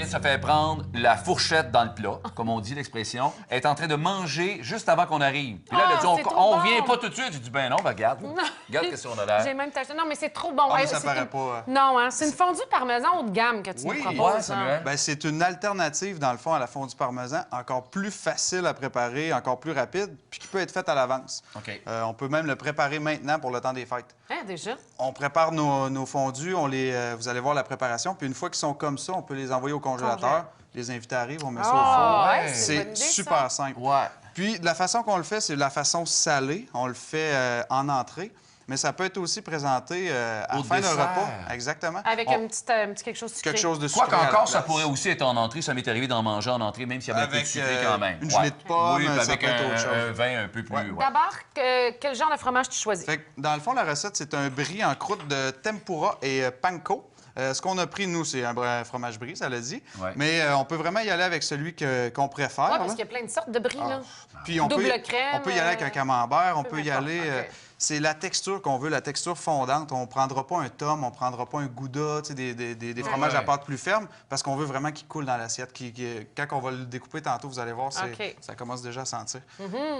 de se faire prendre la fourchette dans le plat, comme on dit l'expression. Elle est en train de manger juste avant qu'on arrive. Puis là, elle a dit, on vient pas tout de suite. J'ai dit, ben non, ben regarde. Regarde qu'est-ce qu'on a l'air. J'ai même tâché. Non, mais c'est trop bon. Ah, mais ça paraît pas. Non, hein, c'est une fondue parmesan haut de gamme que tu nous proposes. Ouais, Samuel. Ben, c'est une alternative, dans le fond, à la fondue parmesan, encore plus facile à préparer, encore plus rapide, puis qui peut être faite à l'avance. OK. On peut même le préparer maintenant pour le temps des fêtes. Hein, déjà? On prépare nos fondus, vous allez voir la préparation, puis une fois qu'ils sont comme ça, on peut les envoyer au congélateur. Les invités arrivent, on met ça au four. Ouais, C'est super simple. Ouais. Puis, de la façon qu'on le fait, c'est de la façon salée. On le fait en entrée. Mais ça peut être aussi présenté à la fin d'un repas. Exactement. Avec un petit quelque chose de sucré. Quelque chose de sucré. Quoi à la qu'encore, ça place. pourrait aussi être en entrée. Ça m'est arrivé d'en manger en entrée, même s'il y avait un peu de sucré quand même. Une gelée de pomme, oui, puis ça avec peut être autre chose. un vin un peu plus... ouais. D'abord, quel genre de fromage tu choisis? Fait que, dans le fond, la recette, c'est un brie en croûte de tempura et panko. Ce qu'on a pris, nous, c'est un fromage brie, ça l'a dit. Ouais. Mais on peut vraiment y aller avec celui qu'on préfère. Oui, là. parce qu'il y a plein de sortes de brie, là. Puis on Double peut, crème, on peut y aller avec un camembert, on peut y importe, aller... OK. c'est la texture qu'on veut, la texture fondante. On ne prendra pas un tome, on ne prendra pas un gouda, tu sais, des fromages à pâte plus ferme, parce qu'on veut vraiment qu'il coule dans l'assiette. Quand on va le découper tantôt, vous allez voir, OK. ça commence déjà à sentir.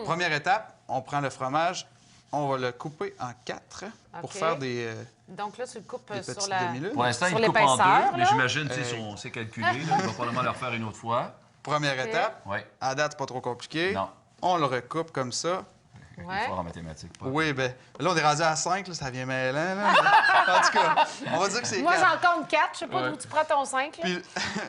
Première étape, on prend le fromage, on va le couper en 4 pour OK. faire des Donc là, tu le coupes sur petites la... demi-lunes. Pour l'instant, Sur il coupe en l'épaisseur, deux, mais là. j'imagine, tu sais, si on sait calculer, là, il va probablement le refaire une autre fois. Première étape, Oui. à date, c'est pas trop compliqué. Non. On le recoupe comme ça. Ouais. Fort en mathématiques. Pas. Oui, bien, là, on est rendu à 5, là, ça vient mêlant. Là. En tout cas, on va dire que c'est Moi, 4. j'en compte 4. Je sais pas d'où tu prends ton 5. Là. Puis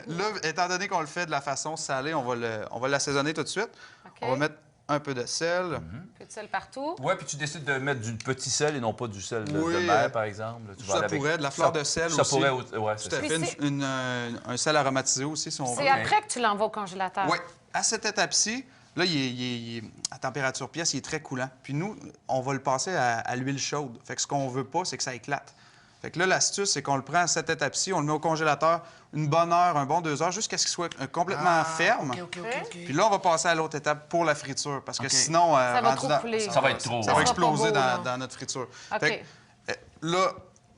là, étant donné qu'on le fait de la façon salée, on va l'assaisonner tout de suite. OK. On va mettre un peu de sel. Peu de sel partout. Oui, puis tu décides de mettre du petit sel et non pas du sel de Oui, mer, par exemple. Tu vas Ça aller avec- pourrait, de la fleur de sel ça aussi. pourrait, ouais, c'est Tout à ça. fait, Puis c'est- un sel aromatisé aussi, si on veut. C'est après que tu l'envoies au congélateur. Oui, à cette étape-ci, là, il est à température pièce, il est très coulant. Puis nous, on va le passer à l'huile chaude. Fait que ce qu'on veut pas, c'est que ça éclate. Fait que là, l'astuce, c'est qu'on le prend à cette étape-ci, on le met au congélateur une bonne heure, un bon 2 heures, jusqu'à ce qu'il soit complètement ferme. OK. Puis là, on va passer à l'autre étape pour la friture, parce que sinon... Ça va rendu trop dans- couler. Ça va être trop. Ça va ouais. exploser pas beau, là. dans notre friture. OK. Fait que, là,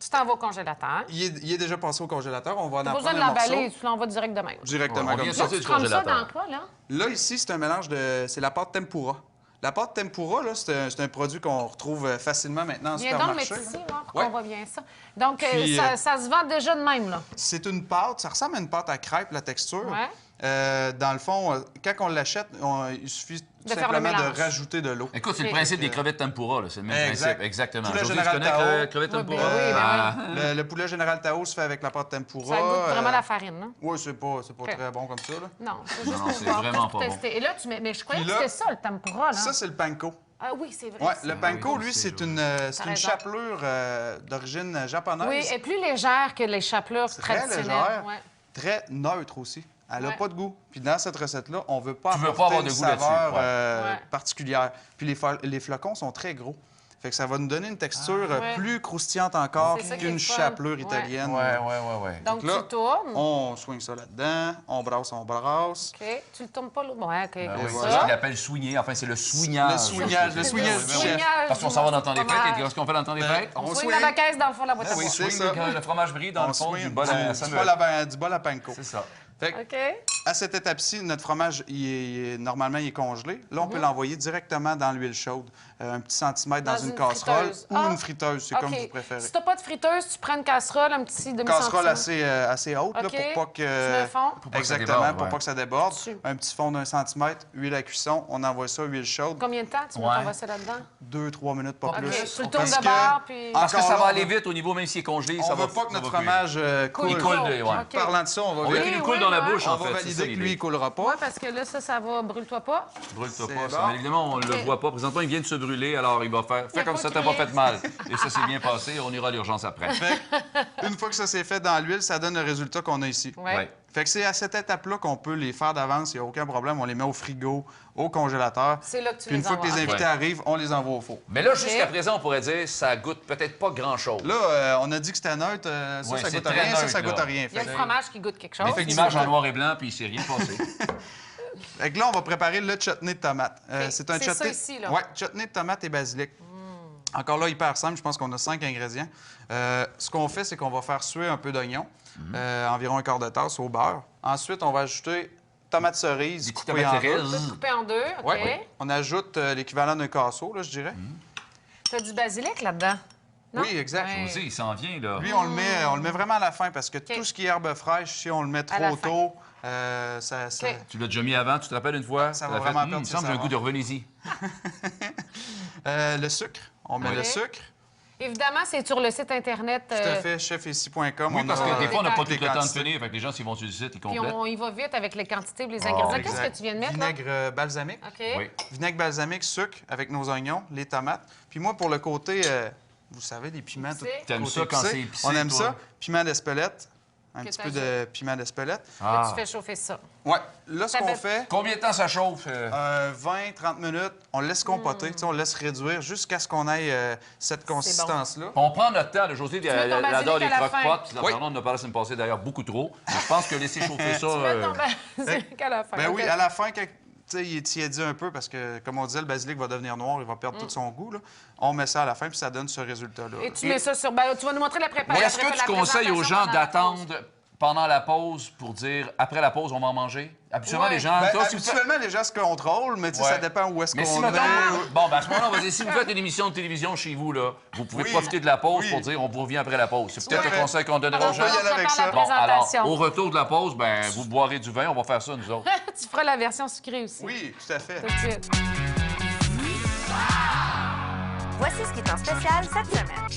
Tu t'en vas au congélateur. il est déjà passé au congélateur. On va en Tu n'as pas prendre besoin de un morceau l'emballer, tu l'envoies direct de même. directement On comme vient ça. sortir Tu du trempes ça congélateur. dans quoi, là? Là, ici, c'est un mélange de... C'est la pâte tempura. La pâte tempura, là, c'est un produit qu'on retrouve facilement maintenant en Viens donc le supermarché. mettre là. ici, là, pour Ouais. qu'on voit bien ça. Donc, Puis, ça se vend déjà de même, là. C'est une pâte, ça ressemble à une pâte à crêpes, la texture. Ouais. Dans le fond, quand on l'achète, il suffit tout De faire le simplement de mélange. rajouter de l'eau. Écoute, c'est le OK. principe des crevettes tempura, là. C'est le même Exact. principe. Exactement. Poulet José, Général tu connais Tao. crevettes Oui, tempura? ben oui, ben Ah. Le poulet Général Tao se fait avec la pâte tempura. Ça goûte vraiment la farine, non? Oui, c'est pas OK. très bon comme ça. Là. Non, c'est juste non, pour c'est voir, vraiment pour pas bon. tester. Et là, tu mets... Mais je croyais Puis que là, c'était ça, le tempura, là. Ça, c'est le panko. Ah oui, c'est vrai. Oui, ça. le panko, lui, c'est une raison. chapelure d'origine japonaise. Oui, elle est plus légère que les chapelures Très traditionnelles. légère. Ouais. Très neutre aussi. Elle n'a Ouais. pas de goût. Puis dans cette recette-là, on ne veut pas Tu veux apporter pas avoir une de goût là-dessus, saveur ouais. Ouais. particulière. Puis les flocons sont très gros. Fait que ça va nous donner une texture ouais. plus croustillante encore C'est ça qui est qu'une le fun. chapelure Ouais. italienne. Ouais. Donc, là, tu tournes. On swing ça là-dedans, on brasse. OK. Tu le tournes pas l'autre. Ouais, OK. Ah comme oui, ça. c'est ça qu'il appelle soigner. Enfin, c'est le soignage. Le soignage du soignage Parce qu'on s'en va dans le temps des fêtes. fromage. Et qu'est-ce qu'on fait dans le temps des fêtes? On soigne la caisse dans le fond de la boîte à oui, bois. c'est Swing ça. le fromage brie dans On le fond swing du bol à du Samuel. du bol à panko. C'est ça. Fait que, OK. à cette étape-ci, notre fromage, normalement, il est congelé. Là, on peut l'envoyer directement dans l'huile chaude, un petit centimètre dans une casserole friteuse. ou une friteuse, c'est OK. comme vous préférez. Si t'as pas de friteuse, tu prends une casserole, un petit Casserole demi-centimètre. assez haute, là, OK. pour pas que... Tu mets le fond. Pour pas que ça Exactement, déborde, pour ouais. pas que ça déborde. Dessus. Un petit fond d'1 centimètre, huile à cuisson, on envoie ça, huile chaude, Combien de temps tu mets Ouais. ton vaisselle là-dedans? 2-3 minutes, pas OK. plus. Tu le tournes Parce de que bord, puis... Parce que Encore ça là, va on aller va- vite au niveau, même s'il est congelé, On ça va veut pas que ça notre va cuire. fromage coule. Il coule, ouais. OK. Parlant de ça, on va On veut qu'il nous coule dans la bouche, on en va fait. C'est ça, valider que l'idée. lui, il coulera pas. Ouais, parce que là, ça va. Brûle-toi pas. Brûle-toi C'est pas, ça. bon. Mais évidemment, on ne le voit pas. Présentement, il vient de se brûler, alors il va faire. Fais a comme pas ça, t'as pas crié. fait mal. Et ça s'est bien passé, on ira à l'urgence après. Une fois que ça s'est fait dans l'huile, ça donne le résultat qu'on a ici. Ouais. Ouais. Fait que c'est à cette étape-là qu'on peut les faire d'avance, il n'y a aucun problème. On les met au frigo, au congélateur. C'est là que tu Puis les une fois que les envoies. invités Ouais. arrivent, on les envoie au four. Mais là, jusqu'à présent, on pourrait dire, ça goûte peut-être pas grand-chose. Là, on a dit que c'était neutre. Ça, Ouais, ça c'est goûte très rien. Ça neutre, goûte là. rien. Il y a Fait, le fromage qui goûte quelque chose. On fait une image en noir et blanc, puis il s'est rien passé. fait que là, on va préparer le chutney de tomate. C'est un C'est ça chutney. ici, là. Ouais, chutney de tomate et basilic. Encore là, hyper simple. Je pense qu'on a 5 ingrédients. Ce qu'on fait, c'est qu'on va faire suer un peu d'oignon, environ un quart de tasse au beurre. Ensuite, on va ajouter tomates cerises Des petites coupées en tomates deux. cerises. Coupé en deux, OK. Ouais. On ajoute l'équivalent d'un casseau, là, je dirais. T'as du basilic là-dedans? Non? Oui, exact. Ouais. José, il s'en vient, là. Lui, on le met vraiment à la fin parce que tout ce qui est herbe fraîche, si on le met À la trop fin. tôt, ça... OK. Tu l'as déjà mis avant, tu te rappelles une fois? Ça Tu va l'as vraiment fait, perdre il me ses semble que j'ai un saveurs. goût de revenez-y. Le sucre. On met Oui. le sucre. Évidemment, c'est sur le site Internet. Tout à fait, chefici.com. Oui, parce que des fois, on n'a pas tout les le temps de quantités. finir. Fait que les gens, s'ils vont sur le site, ils Puis complètent. on y va vite avec les quantités et les ingrédients. Qu'est-ce Exact. que tu viens de mettre, là? Vinaigre balsamique. OK. Oui. Vinaigre balsamique, sucre avec nos oignons, les tomates. Puis moi, pour le côté, vous savez, les piments. Épicé. T'aimes côté ça quand épicé, c'est épicé, on aime toi? ça. Piment d'Espelette. Un Que petit peu de piment d'Espelette. Là, Ah. tu fais chauffer ça. Ouais. Là, ce Ça qu'on fait- fait, Combien de temps ça chauffe? 20-30 minutes, on le laisse compoter, tu sais, on le laisse réduire jusqu'à ce qu'on ait cette consistance-là. On prend notre temps. Le José, mets ton elle adore les basilic à la croque-potes. fin. La Oui. on en a parlé la semaine passée, d'ailleurs, beaucoup trop. Mais je pense que laisser chauffer ça... Tu mets ton basilic à la fin. Ben OK. oui, à la fin, quand tu sais, il est tiédi un peu parce que, comme on disait, le basilic va devenir noir, il va perdre tout son goût. Là. On met ça à la fin, puis ça donne ce résultat-là. Et tu mets ça sur... Ben, tu vas nous montrer la Mais préparation. est-ce que tu conseilles aux gens d'attendre pendant la pause pour dire après la pause, on va en manger? Habituellement, Ouais. les gens. Ben, toi, si vous faites- habituellement, les gens se contrôlent, mais tu sais, Ouais. ça dépend où est-ce Mais si qu'on mettons, est. bon, ben à ce moment-là, on va dire, si vous faites une émission de télévision chez vous, là, vous pouvez Oui. profiter de la pause Oui. pour dire on vous revient après la pause. C'est peut-être Tout à le fait. conseil qu'on donnera aux On gens. peut y aller avec ça. Bon, alors, présentation. au retour de la pause, ben vous boirez du vin, on va faire ça, nous autres. Tu feras la version sucrée aussi. Oui, tout à fait. Tout de suite. Voici ce qui est en spécial cette semaine.